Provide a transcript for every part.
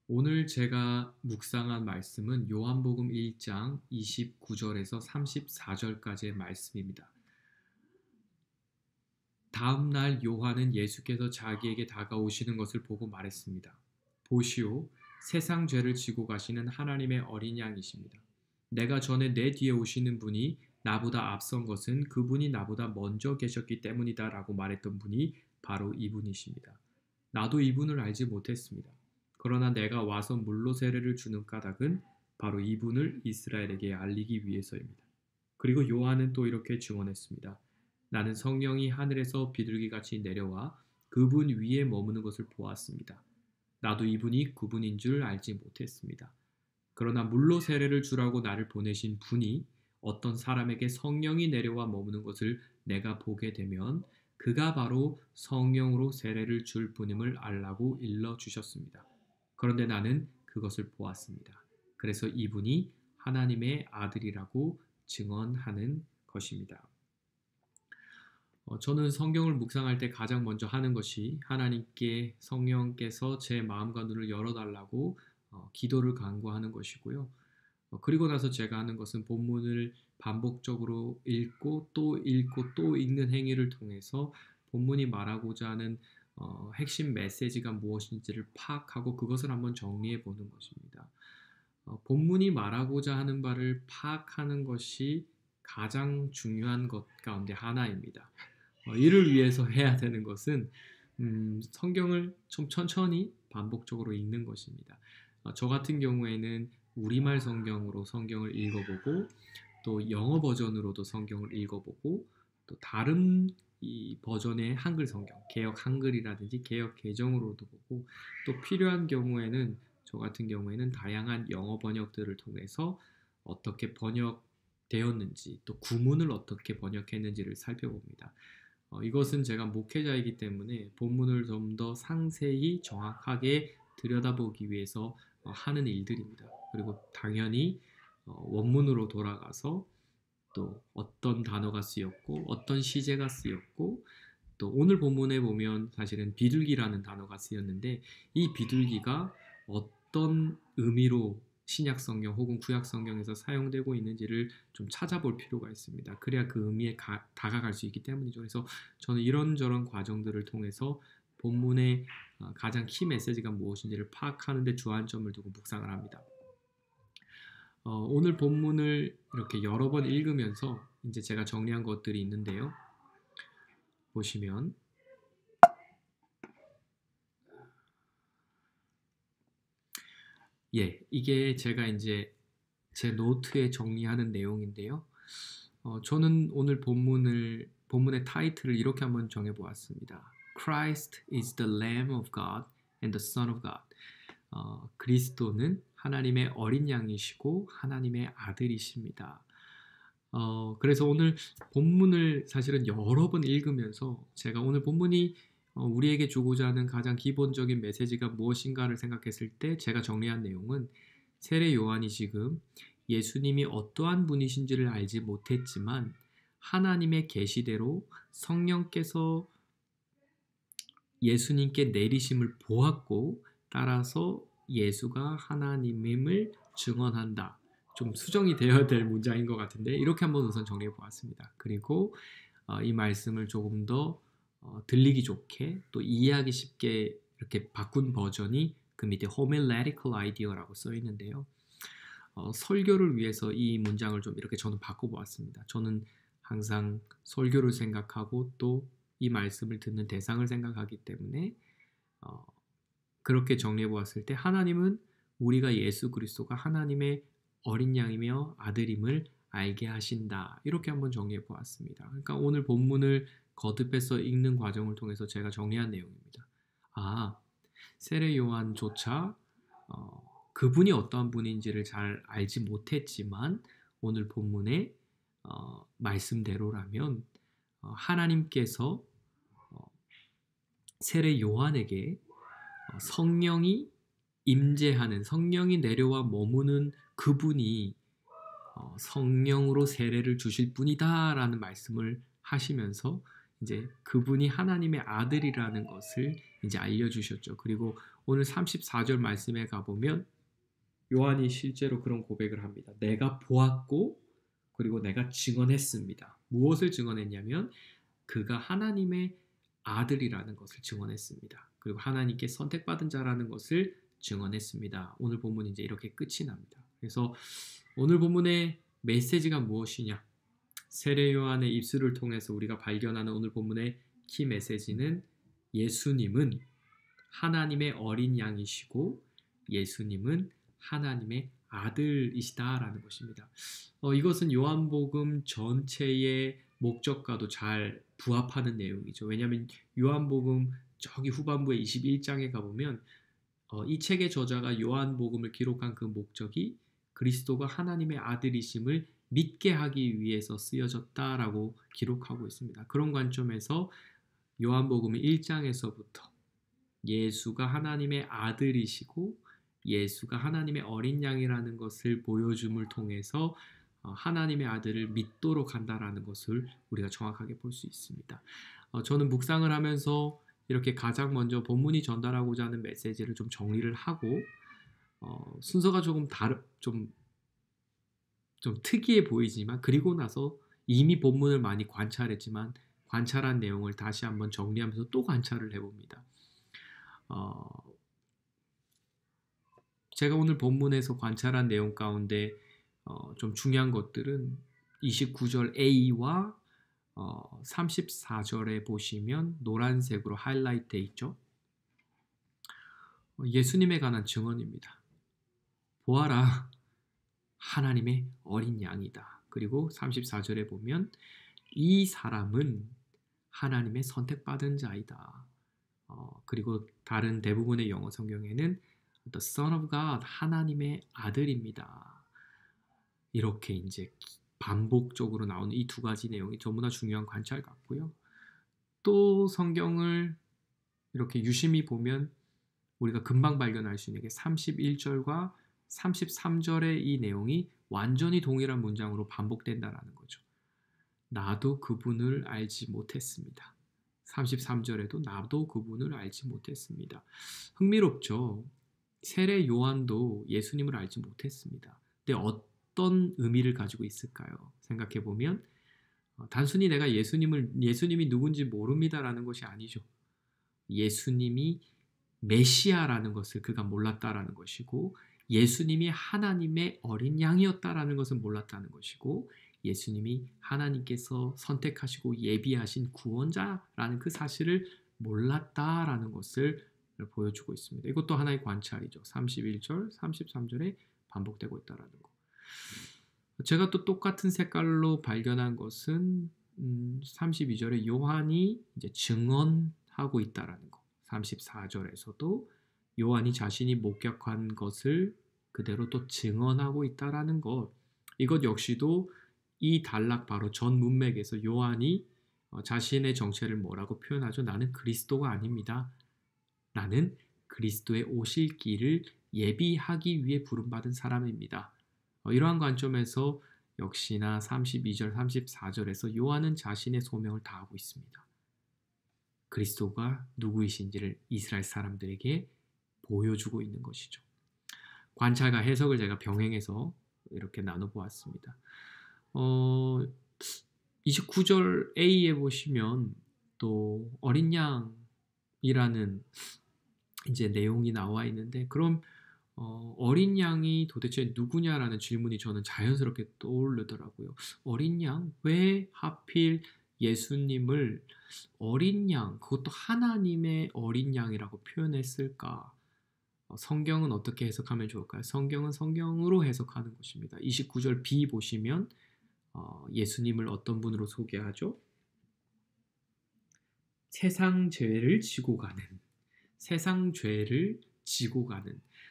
오늘 제가 묵상한 말씀은 요한복음 1장 29절에서 34절까지의 말씀입니다. 다음 날 요한은 예수께서 자기에게 다가오시는 것을 보고 말했습니다. 보시오, 세상 죄를 지고 가시는 하나님의 어린 양이십니다. 내가 전에 내 뒤에 오시는 분이 나보다 앞선 것은 그분이 나보다 먼저 계셨기 때문이다 라고 말했던 분이 바로 이분이십니다. 나도 이분을 알지 못했습니다. 그러나 내가 와서 물로 세례를 주는 까닭은 바로 이분을 이스라엘에게 알리기 위해서입니다. 그리고 요한은 또 이렇게 증언했습니다. 나는 성령이 하늘에서 비둘기같이 내려와 그분 위에 머무는 것을 보았습니다. 나도 이분이 그분인 줄 알지 못했습니다. 그러나 물로 세례를 주라고 나를 보내신 분이 어떤 사람에게 성령이 내려와 머무는 것을 내가 보게 되면 그가 바로 성령으로 세례를 줄 분임을 알라고 일러주셨습니다. 그런데 나는 그것을 보았습니다. 그래서 이분이 하나님의 아들이라고 증언하는 것입니다. 저는 성경을 묵상할 때 가장 먼저 하는 것이 하나님께 성령께서 제 마음과 눈을 열어달라고 기도를 간구하는 것이고요. 그리고 나서 제가 하는 것은 본문을 반복적으로 읽고 또 읽는 행위를 통해서 본문이 말하고자 하는 핵심 메시지가 무엇인지를 파악하고 그것을 한번 정리해 보는 것입니다. 본문이 말하고자 하는 바를 파악하는 것이 가장 중요한 것 가운데 하나입니다. 이를 위해서 해야 되는 것은 성경을 좀 천천히 반복적으로 읽는 것입니다. 저 같은 경우에는 우리말 성경으로 성경을 읽어보고 또 영어 버전으로도 성경을 읽어보고 또 다른 이 버전의 한글 성경, 개역 한글이라든지 개역 개정으로도 보고 또 필요한 경우에는 저 같은 경우에는 다양한 영어 번역들을 통해서 어떻게 번역되었는지 또 구문을 어떻게 번역했는지를 살펴봅니다. 이것은 제가 목회자이기 때문에 본문을 좀 더 상세히 정확하게 들여다보기 위해서 하는 일들입니다. 그리고 당연히 원문으로 돌아가서 또 어떤 단어가 쓰였고 어떤 시제가 쓰였고 또 오늘 본문에 보면 사실은 비둘기라는 단어가 쓰였는데 이 비둘기가 어떤 의미로 신약 성경 혹은 구약 성경에서 사용되고 있는지를 좀 찾아볼 필요가 있습니다. 그래야 그 의미에 다가갈 수 있기 때문이죠. 그래서 저는 이런저런 과정들을 통해서 본문의 가장 키 메시지가 무엇인지를 파악하는 데 주안점을 두고 묵상을 합니다. 오늘 본문을 이렇게 여러 번 읽으면서 이제 제가 정리한 것들이 있는데요. 보시면 이게 제가 이제 제 노트에 정리하는 내용인데요. 저는 오늘 본문의 타이틀을 이렇게 한번 정해보았습니다. Christ is the Lamb of God and the Son of God. 그리스도는 하나님의 어린 양이시고 하나님의 아들이십니다. 그래서 오늘 본문을 사실은 여러 번 읽으면서 제가 오늘 본문이 우리에게 주고자 하는 가장 기본적인 메시지가 무엇인가를 생각했을 때 제가 정리한 내용은 세례 요한이 지금 예수님이 어떠한 분이신지를 알지 못했지만 하나님의 계시대로 성령께서 예수님께 내리심을 보았고 따라서 예수가 하나님임을 증언한다. 좀 수정이 되어야 될 문장인 것 같은데 이렇게 한번 우선 정리해 보았습니다. 그리고 이 말씀을 조금 더 들리기 좋게 또 이해하기 쉽게 이렇게 바꾼 버전이 그 밑에 homiletical idea라고 써 있는데요. 설교를 위해서 이 문장을 좀 이렇게 저는 바꿔보았습니다. 저는 항상 설교를 생각하고 또 이 말씀을 듣는 대상을 생각하기 때문에 그렇게 정리해 보았을 때 하나님은 우리가 예수 그리스도가 하나님의 어린 양이며 아들임을 알게 하신다. 이렇게 한번 정리해 보았습니다. 그러니까 오늘 본문을 거듭해서 읽는 과정을 통해서 제가 정리한 내용입니다. 세례 요한조차 그분이 어떠한 분인지를 잘 알지 못했지만 오늘 본문의 말씀대로라면 하나님께서 세례 요한에게 성령이 임재하는 성령이 내려와 머무는 그분이 성령으로 세례를 주실 분이다라는 말씀을 하시면서 이제 그분이 하나님의 아들이라는 것을 이제 알려주셨죠. 그리고 오늘 34절 말씀에 가보면 요한이 실제로 그런 고백을 합니다. 내가 보았고 그리고 내가 증언했습니다. 무엇을 증언했냐면 그가 하나님의 아들이라는 것을 증언했습니다. 그리고 하나님께 선택받은 자라는 것을 증언했습니다. 오늘 본문이 이제 이렇게 끝이 납니다. 그래서 오늘 본문의 메시지가 무엇이냐? 세례 요한의 입술을 통해서 우리가 발견하는 오늘 본문의 키 메시지는 예수님은 하나님의 어린 양이시고 예수님은 하나님의 아들이시다라는 것입니다. 이것은 요한복음 전체의 목적과도 잘 부합하는 내용이죠. 왜냐하면 요한복음 저기 후반부의 21장에 가보면 이 책의 저자가 요한복음을 기록한 그 목적이 그리스도가 하나님의 아들이심을 믿게 하기 위해서 쓰여졌다라고 기록하고 있습니다. 그런 관점에서 요한복음 1장에서부터 예수가 하나님의 아들이시고 예수가 하나님의 어린 양이라는 것을 보여줌을 통해서 하나님의 아들을 믿도록 한다라는 것을 우리가 정확하게 볼 수 있습니다. 저는 묵상을 하면서 이렇게 가장 먼저 본문이 전달하고자 하는 메시지를 좀 정리를 하고 순서가 조금 좀 특이해 보이지만 그리고 나서 이미 본문을 많이 관찰했지만 관찰한 내용을 다시 한번 정리하면서 또 관찰을 해봅니다. 제가 오늘 본문에서 관찰한 내용 가운데 좀 중요한 것들은 29절 A와 34절에 보시면 노란색으로 하이라이트 되어 있죠. 예수님에 관한 증언입니다. 보아라, 하나님의 어린 양이다. 그리고 34절에 보면 이 사람은 하나님의 선택받은 자이다. 그리고 다른 대부분의 영어 성경에는 The Son of God, 하나님의 아들입니다. 이렇게 이제 반복적으로 나오는 이 두 가지 내용이 전부 다 중요한 관찰 같고요. 또 성경을 이렇게 유심히 보면 우리가 금방 발견할 수 있는 게 31절과 33절의 이 내용이 완전히 동일한 문장으로 반복된다라는 거죠. 나도 그분을 알지 못했습니다. 33절에도 나도 그분을 알지 못했습니다. 흥미롭죠? 세례 요한도 예수님을 알지 못했습니다. 근데 어떤 의미를 가지고 있을까요? 생각해 보면 단순히 내가 예수님이 누군지 모릅니다라는 것이 아니죠. 예수님이 메시아라는 것을 그가 몰랐다라는 것이고 예수님이 하나님의 어린 양이었다라는 것을 몰랐다는 것이고 예수님이 하나님께서 선택하시고 예비하신 구원자라는 그 사실을 몰랐다라는 것을 보여주고 있습니다. 이것도 하나의 관찰이죠. 31절, 33절에 반복되고 있다라는 거. 제가 또 똑같은 색깔로 발견한 것은 32절에 요한이 이제 증언하고 있다라는 거. 34절에서도 요한이 자신이 목격한 것을 그대로 또 증언하고 있다라는 것. 이것 역시도 이 단락 바로 전 문맥에서 요한이 자신의 정체를 뭐라고 표현하죠? 나는 그리스도가 아닙니다. 나는 그리스도의 오실 길을 예비하기 위해 부름받은 사람입니다. 이러한 관점에서 역시나 32절, 34절에서 요한은 자신의 소명을 다하고 있습니다. 그리스도가 누구이신지를 이스라엘 사람들에게 보여주고 있는 것이죠. 관찰과 해석을 제가 병행해서 이렇게 나눠보았습니다. 29절 A에 보시면 또 어린 양이라는 이제 내용이 나와 있는데 그럼 어린 양이 도대체 누구냐라는 질문이 저는 자연스럽게 떠오르더라고요. 어린 양? 왜 하필 예수님을 어린 양, 그것도 하나님의 어린 양이라고 표현했을까? 성경은 어떻게 해석하면 좋을까요? 성경은 성경으로 해석하는 것입니다. 29절 B 보시면 예수님을 어떤 분으로 소개하죠? 세상 죄를 지고 가는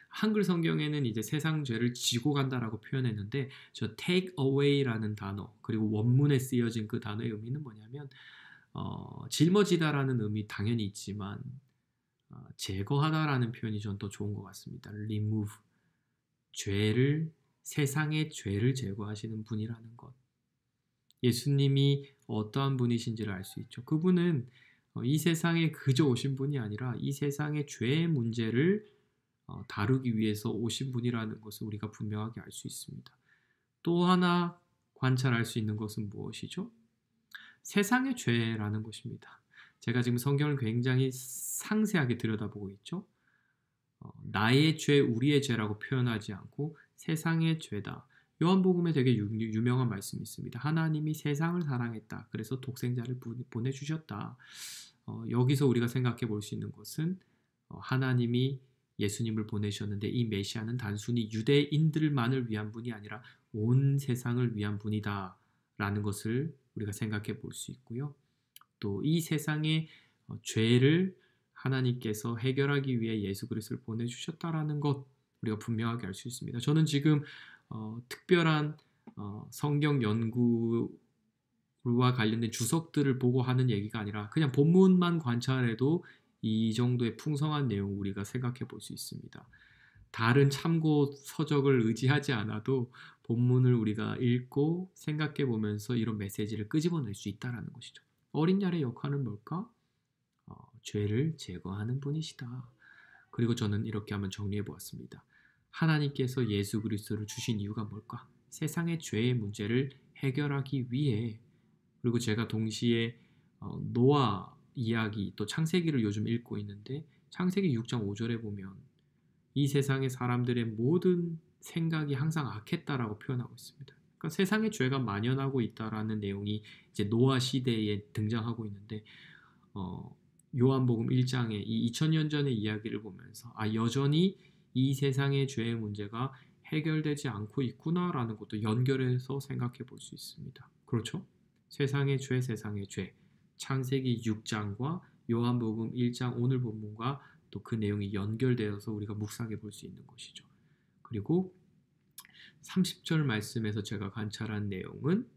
한글 성경에는 이제 세상 죄를 지고 간다라고 표현했는데 저 take away라는 단어 그리고 원문에 쓰여진 그 단어의 의미는 뭐냐면 짊어지다라는 의미 당연히 있지만 제거하다라는 표현이 전 더 좋은 것 같습니다. remove 세상의 죄를 제거하시는 분이라는 것. 예수님이 어떠한 분이신지를 알 수 있죠. 그분은 이 세상에 그저 오신 분이 아니라 이 세상의 죄의 문제를 다루기 위해서 오신 분이라는 것을 우리가 분명하게 알 수 있습니다. 또 하나 관찰할 수 있는 것은 무엇이죠? 세상의 죄라는 것입니다. 제가 지금 성경을 굉장히 상세하게 들여다보고 있죠. 나의 죄, 우리의 죄라고 표현하지 않고 세상의 죄다. 요한복음에 되게 유명한 말씀이 있습니다. 하나님이 세상을 사랑했다. 그래서 독생자를 보내주셨다. 여기서 우리가 생각해 볼 수 있는 것은 하나님이 예수님을 보내셨는데 이 메시아는 단순히 유대인들만을 위한 분이 아니라 온 세상을 위한 분이다 라는 것을 우리가 생각해 볼 수 있고요. 또 이 세상의 죄를 하나님께서 해결하기 위해 예수 그리스도를 보내주셨다라는 것 우리가 분명하게 알 수 있습니다. 저는 지금 특별한 성경 연구와 관련된 주석들을 보고 하는 얘기가 아니라 그냥 본문만 관찰해도 이 정도의 풍성한 내용을 우리가 생각해 볼 수 있습니다. 다른 참고 서적을 의지하지 않아도 본문을 우리가 읽고 생각해 보면서 이런 메시지를 끄집어낼 수 있다는 것이죠. 어린 양의 역할은 뭘까? 죄를 제거하는 분이시다. 그리고 저는 이렇게 한번 정리해 보았습니다. 하나님께서 예수 그리스도를 주신 이유가 뭘까? 세상의 죄의 문제를 해결하기 위해. 그리고 제가 동시에 노아 이야기 또 창세기를 요즘 읽고 있는데 창세기 6장 5절에 보면 이 세상의 사람들의 모든 생각이 항상 악했다라고 표현하고 있습니다. 그러니까 세상의 죄가 만연하고 있다라는 내용이 이제 노아 시대에 등장하고 있는데 요한복음 1장에 이 2000년 전의 이야기를 보면서 여전히 이 세상의 죄의 문제가 해결되지 않고 있구나라는 것도 연결해서 생각해 볼 수 있습니다. 그렇죠? 세상의 죄, 세상의 죄. 창세기 6장과 요한복음 1장 오늘 본문과 또 그 내용이 연결되어서 우리가 묵상해 볼 수 있는 것이죠. 그리고 30절 말씀에서 제가 관찰한 내용은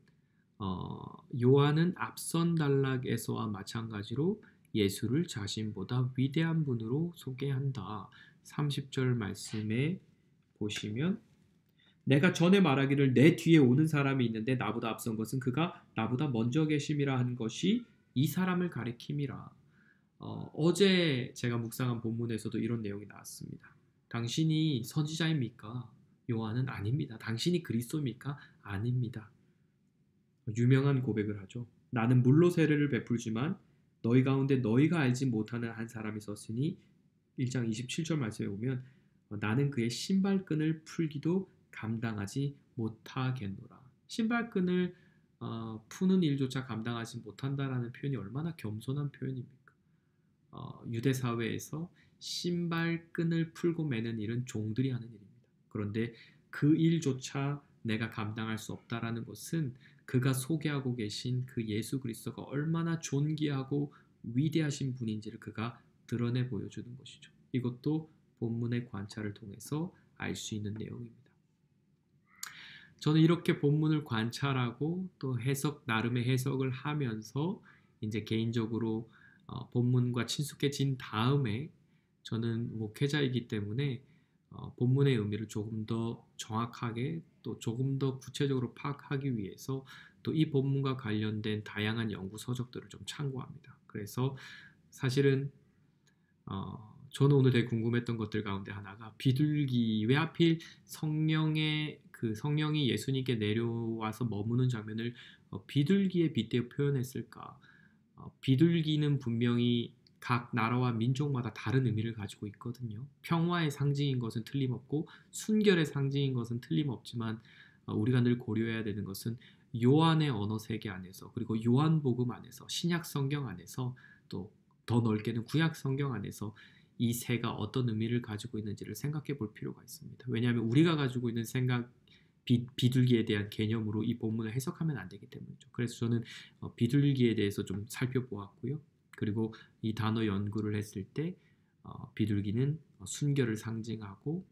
요한은 앞선 단락에서와 마찬가지로 예수를 자신보다 위대한 분으로 소개한다. 30절 말씀에 보시면 내가 전에 말하기를 내 뒤에 오는 사람이 있는데 나보다 앞선 것은 그가 나보다 먼저 계심이라 한 것이 이 사람을 가리킴이라. 어제 제가 묵상한 본문에서도 이런 내용이 나왔습니다. 당신이 선지자입니까? 요한은 아닙니다. 당신이 그리스도입니까? 아닙니다. 유명한 고백을 하죠. 나는 물로 세례를 베풀지만 너희 가운데 너희가 알지 못하는 한 사람이 섰으니 1장 27절 말씀에 보면 나는 그의 신발끈을 풀기도 감당하지 못하겠노라. 신발끈을 푸는 일조차 감당하지 못한다라는 표현이 얼마나 겸손한 표현입니까? 유대 사회에서 신발끈을 풀고 매는 일은 종들이 하는 일입니다. 그런데 그 일조차 내가 감당할 수 없다라는 것은 그가 소개하고 계신 그 예수 그리스도가 얼마나 존귀하고 위대하신 분인지를 그가 드러내 보여주는 것이죠. 이것도 본문의 관찰을 통해서 알 수 있는 내용입니다. 저는 이렇게 본문을 관찰하고 또 나름의 해석을 하면서 이제 개인적으로 본문과 친숙해진 다음에 저는 목회자이기 때문에 본문의 의미를 조금 더 정확하게 또 조금 더 구체적으로 파악하기 위해서 또 이 본문과 관련된 다양한 연구 서적들을 좀 참고합니다. 그래서 사실은 저는 오늘 되게 궁금했던 것들 가운데 하나가 비둘기 왜 하필 성령이 예수님께 내려와서 머무는 장면을 비둘기에 빗대어 표현했을까? 비둘기는 분명히 각 나라와 민족마다 다른 의미를 가지고 있거든요. 평화의 상징인 것은 틀림없고 순결의 상징인 것은 틀림없지만 우리가 늘 고려해야 되는 것은 요한의 언어 세계 안에서 그리고 요한복음 안에서 신약 성경 안에서 또 더 넓게는 구약 성경 안에서 이 새가 어떤 의미를 가지고 있는지를 생각해 볼 필요가 있습니다. 왜냐하면 우리가 가지고 있는 생각 비둘기에 대한 개념으로 이 본문을 해석하면 안 되기 때문이죠. 그래서 저는 비둘기에 대해서 좀 살펴보았고요. 그리고 이 단어 연구를 했을 때 비둘기는 순결을 상징하고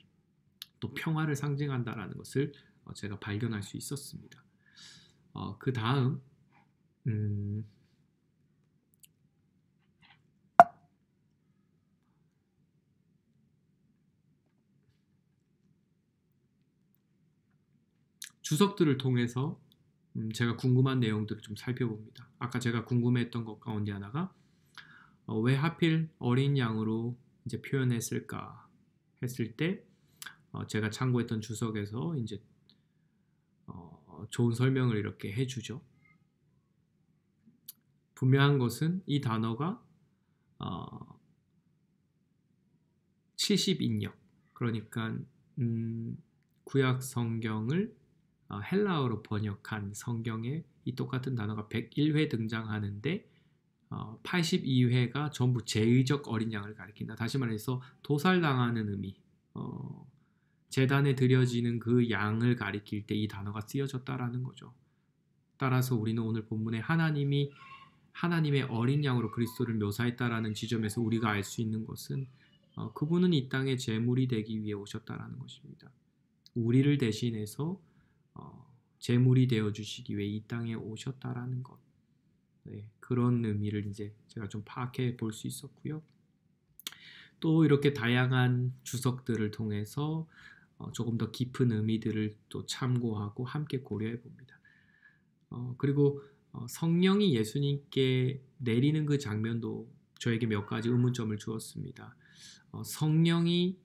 또 평화를 상징한다라는 것을 제가 발견할 수 있었습니다. 그 다음 주석들을 통해서 제가 궁금한 내용들을 좀 살펴봅니다. 아까 제가 궁금했던 것 가운데 하나가 왜 하필 어린 양으로 이제 표현했을까 했을 때 제가 참고했던 주석에서 이제 좋은 설명을 이렇게 해주죠. 분명한 것은 이 단어가 70인역, 그러니까 구약 성경을 헬라어로 번역한 성경에 이 똑같은 단어가 101회 등장하는데 82회가 전부 제의적 어린 양을 가리킨다. 다시 말해서 도살당하는 의미, 제단에 드려지는 그 양을 가리킬 때 이 단어가 쓰여졌다라는 거죠. 따라서 우리는 오늘 본문에 하나님의 어린 양으로 그리스도를 묘사했다라는 지점에서 우리가 알 수 있는 것은 그분은 이 땅에 제물이 되기 위해 오셨다라는 것입니다. 우리를 대신해서 제물이 되어 주시기 위해 이 땅에 오셨다라는 것. 네, 그런 의미를 이제 제가 좀 파악해 볼 수 있었고요. 또 이렇게 다양한 주석들을 통해서 조금 더 깊은 의미들을 또 참고하고 함께 고려해 봅니다. 그리고 성령이 예수님께 내리는 그 장면도 저에게 몇 가지 의문점을 주었습니다. 성령이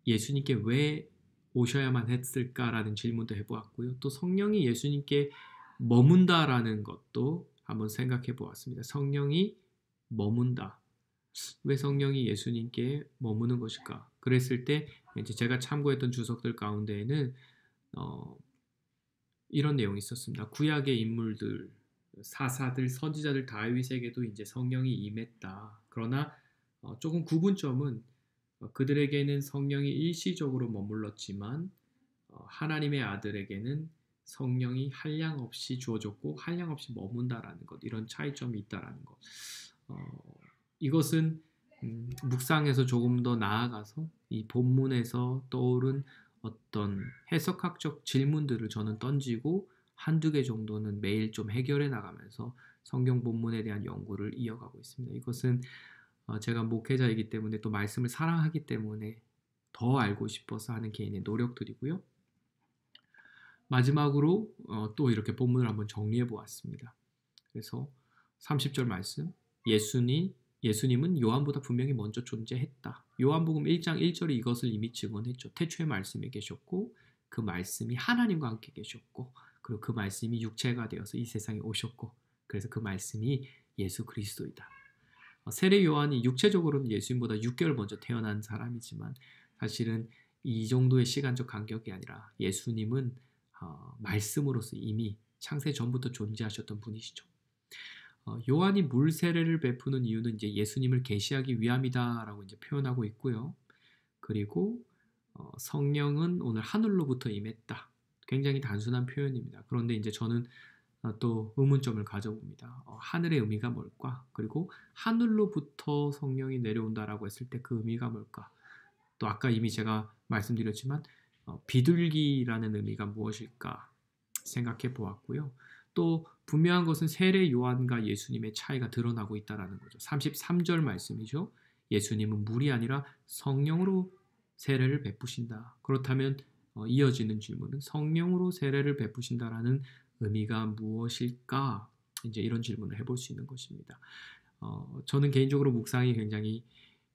예수님께 왜 오셔야만 했을까라는 질문도 해보았고요. 또 성령이 예수님께 머문다라는 것도 한번 생각해 보았습니다. 성령이 머문다. 왜 성령이 예수님께 머무는 것일까? 그랬을 때 이제 제가 참고했던 주석들 가운데에는 이런 내용이 있었습니다. 구약의 인물들, 사사들, 선지자들 다윗에게도 이제 성령이 임했다. 그러나 조금 구분점은 그들에게는 성령이 일시적으로 머물렀지만 하나님의 아들에게는 성령이 한량없이 주어졌고 한량없이 머문다라는 것, 이런 차이점이 있다라는 것. 이것은 묵상에서 조금 더 나아가서 이 본문에서 떠오른 어떤 해석학적 질문들을 저는 던지고 한두 개 정도는 매일 좀 해결해 나가면서 성경 본문에 대한 연구를 이어가고 있습니다. 이것은 제가 목회자이기 때문에 또 말씀을 사랑하기 때문에 더 알고 싶어서 하는 개인의 노력들이고요. 마지막으로 또 이렇게 본문을 한번 정리해 보았습니다. 그래서 30절 말씀, 예수님은 요한보다 분명히 먼저 존재했다. 요한복음 1장 1절에 이것을 이미 증언했죠. 태초에 말씀이 계셨고 그 말씀이 하나님과 함께 계셨고 그리고 그 말씀이 육체가 되어서 이 세상에 오셨고 그래서 그 말씀이 예수 그리스도이다. 세례 요한이 육체적으로는 예수님보다 6개월 먼저 태어난 사람이지만 사실은 이 정도의 시간적 간격이 아니라 예수님은 말씀으로서 이미 창세 전부터 존재하셨던 분이시죠. 요한이 물 세례를 베푸는 이유는 이제 예수님을 계시하기 위함이다라고 이제 표현하고 있고요. 그리고 성령은 오늘 하늘로부터 임했다. 굉장히 단순한 표현입니다. 그런데 이제 저는 또 의문점을 가져봅니다. 하늘의 의미가 뭘까? 그리고 하늘로부터 성령이 내려온다라고 했을 때 그 의미가 뭘까? 또 아까 이미 제가 말씀드렸지만 비둘기라는 의미가 무엇일까 생각해 보았고요. 또 분명한 것은 세례 요한과 예수님의 차이가 드러나고 있다는 거죠. 33절 말씀이죠. 예수님은 물이 아니라 성령으로 세례를 베푸신다. 그렇다면 이어지는 질문은 성령으로 세례를 베푸신다라는 의미가 무엇일까? 이제 이런 질문을 해볼 수 있는 것입니다. 저는 개인적으로 묵상이 굉장히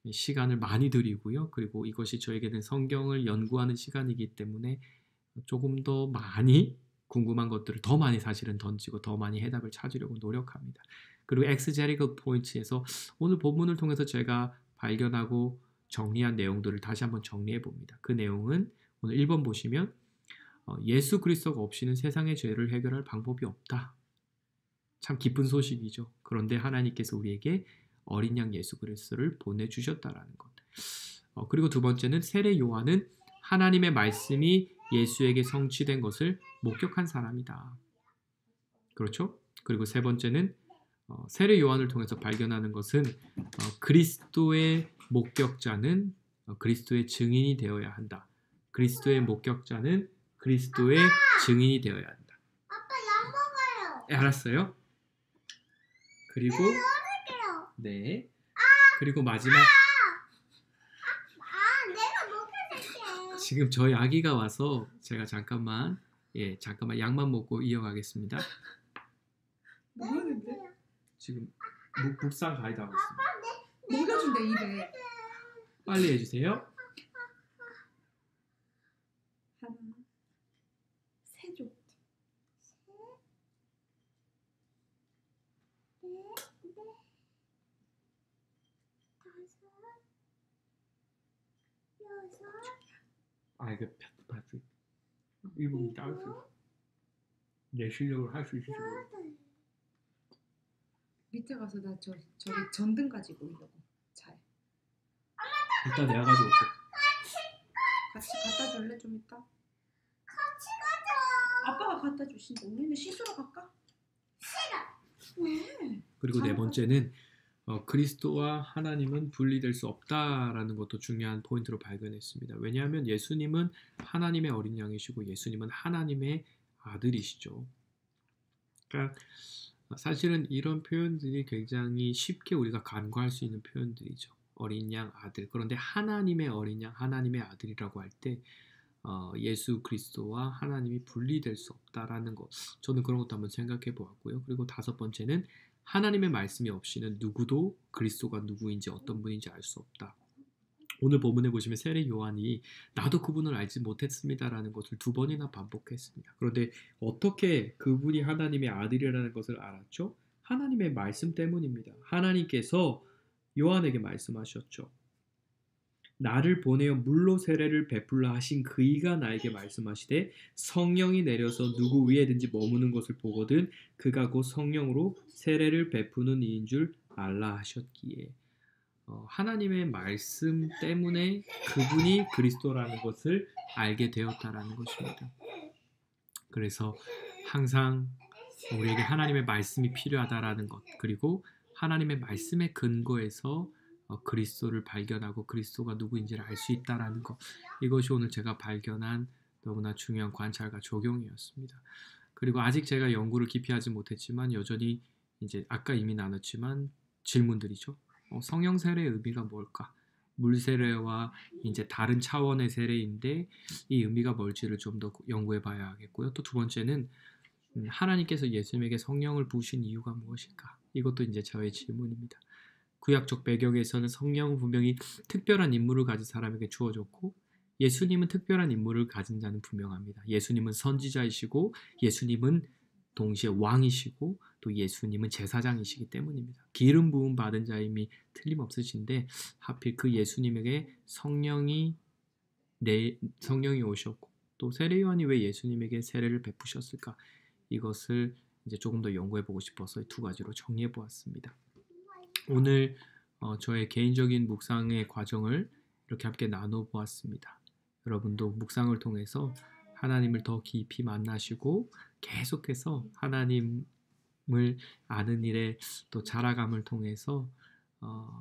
시간을 많이 들이고요. 그리고 이것이 저에게는 성경을 연구하는 시간이기 때문에 조금 더 많이 궁금한 것들을 더 많이 사실은 던지고 더 많이 해답을 찾으려고 노력합니다. 그리고 exegetical points에서 오늘 본문을 통해서 제가 발견하고 정리한 내용들을 다시 한번 정리해 봅니다. 그 내용은 오늘 1번 보시면 예수 그리스도가 없이는 세상의 죄를 해결할 방법이 없다. 참 기쁜 소식이죠. 그런데 하나님께서 우리에게 어린 양 예수 그리스도를 보내주셨다라는 것. 그리고 두 번째는 세례 요한은 하나님의 말씀이 예수에게 성취된 것을 목격한 사람이다. 그렇죠? 그리고 세 번째는 세례 요한을 통해서 발견하는 것은 그리스도의 목격자는 그리스도의 증인이 되어야 한다. 그리스도의 목격자는 그리스도의 증인이 되어야 한다. 아빠 약 먹어요. 알았어요? 그리고 네. 그리고 마지막 내가 먹여줄게. 지금 저희 아기가 와서 제가 잠깐만 약만 먹고 이어가겠습니다. 뭐하는데? 지금 묵상 가이드 하고 있습니다. 아빠 내 먹여준대 입에. 빨리 해주세요. 하나, 세조. 아, 이거 파트 이 부분 따로 내 실력을 할 수 있을지 모르겠어. 밑에 가서 나 저기 전등 가지고 오려고. 잘. 일단 내가 가져올게. 같이 갖다 줄래 좀 이따? 아빠가 갖다 주신다. 우리는 씻으러 갈까? 싫어. 왜? 그리고 네 번째는 그리스도와 하나님은 분리될 수 없다라는 것도 중요한 포인트로 발견했습니다. 왜냐하면 예수님은 하나님의 어린 양이시고 예수님은 하나님의 아들이시죠. 그러니까 사실은 이런 표현들이 굉장히 쉽게 우리가 간과할 수 있는 표현들이죠. 어린 양, 아들. 그런데 하나님의 어린 양, 하나님의 아들이라고 할 때 예수 그리스도와 하나님이 분리될 수 없다라는 것. 저는 그런 것도 한번 생각해 보았고요. 그리고 다섯 번째는 하나님의 말씀이 없이는 누구도 그리스도가 누구인지 어떤 분인지 알 수 없다. 오늘 본문에 보시면 세례 요한이 나도 그분을 알지 못했습니다라는 것을 두 번이나 반복했습니다. 그런데 어떻게 그분이 하나님의 아들이라는 것을 알았죠? 하나님의 말씀 때문입니다. 하나님께서 요한에게 말씀하셨죠. 나를 보내어 물로 세례를 베풀라 하신 그이가 나에게 말씀하시되 성령이 내려서 누구 위에든지 머무는 것을 보거든 그가 곧 성령으로 세례를 베푸는 이인 줄 알라 하셨기에 하나님의 말씀 때문에 그분이 그리스도라는 것을 알게 되었다라는 것입니다. 그래서 항상 우리에게 하나님의 말씀이 필요하다라는 것, 그리고 하나님의 말씀의 근거에서 그리스도를 발견하고 그리스도가 누구인지를 알 수 있다라는 것, 이것이 오늘 제가 발견한 너무나 중요한 관찰과 적용이었습니다. 그리고 아직 제가 연구를 깊이 하지 못했지만 여전히 이제 아까 이미 나눴지만 질문들이죠. 성령 세례의 의미가 뭘까? 물 세례와 이제 다른 차원의 세례인데 이 의미가 뭘지를 좀 더 연구해 봐야 하겠고요. 또 두 번째는 하나님께서 예수님에게 성령을 부으신 이유가 무엇일까? 이것도 이제 저의 질문입니다. 구약적 배경에서는 성령은 분명히 특별한 임무를 가진 사람에게 주어졌고 예수님은 특별한 임무를 가진 자는 분명합니다. 예수님은 선지자이시고 예수님은 동시에 왕이시고 또 예수님은 제사장이시기 때문입니다. 기름 부음 받은 자임이 틀림없으신데 하필 그 예수님에게 성령이 오셨고 또 세례 요한이 왜 예수님에게 세례를 베푸셨을까? 이것을 이제 조금 더 연구해 보고 싶어서 두 가지로 정리해 보았습니다. 오늘 저의 개인적인 묵상의 과정을 이렇게 함께 나눠 보았습니다. 여러분도 묵상을 통해서 하나님을 더 깊이 만나시고 계속해서 하나님을 아는 일에 또 자라감을 통해서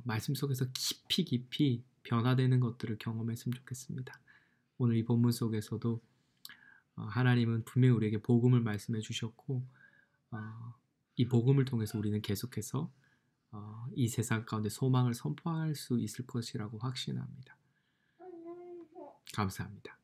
말씀 속에서 깊이 변화되는 것들을 경험했으면 좋겠습니다. 오늘 이 본문 속에서도 하나님은 분명히 우리에게 복음을 말씀해 주셨고 이 복음을 통해서 우리는 계속해서 이 세상 가운데 소망을 선포할 수 있을 것이라고 확신합니다. 감사합니다.